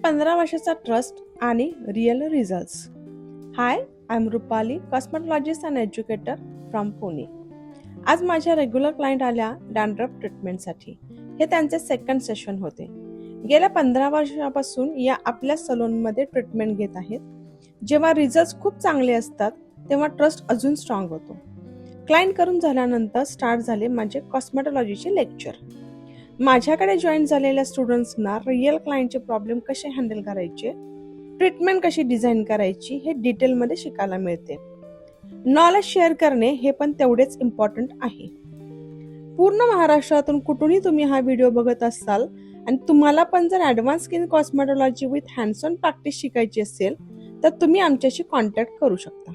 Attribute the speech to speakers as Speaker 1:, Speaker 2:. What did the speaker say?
Speaker 1: 15 वर्षाचा ट्रस्ट आणि real results. Hi, I am Rupali, cosmetologist and educator from Pune. आज माझ्या रेग्युलर क्लायंट आल्या डॅन्ड्रफ ट्रीटमेंटसाठी. हे त्यांचे सेकंड सेशन होते. गेल्या 15 वर्षापासून या आपल्या सलूनमध्ये ट्रीटमेंट घेत आहेत. जेव्हा रिझल्ट खूप चांगले असतात तेव्हा ट्रस्ट अजून स्ट्रॉंग होतो. क्लायंट करून झाल्यानंतर स्टार्ट झाले माझे कॉस्मेटॉलॉजीचे लेक्चर. माझ्याकडे जॉईन झालेल्या स्टुडंट्सना रिअल क्लायंटचे प्रॉब्लेम कसे हँडल करायचे, ट्रीटमेंट कशी डिझाईन करायची हे डिटेलमध्ये शिकायला मिळते. नॉलेज शेअर करणे हे पण तेवढेच इम्पॉर्टंट आहे. पूर्ण महाराष्ट्रातून कुठूनही तुम्ही हा व्हिडिओ बघत असाल आणि तुम्हाला पण जर advance skin cosmetology with hands on practice शिकायची असेल तर तुम्ही आमच्याशी कॉन्टॅक्ट करू शकता.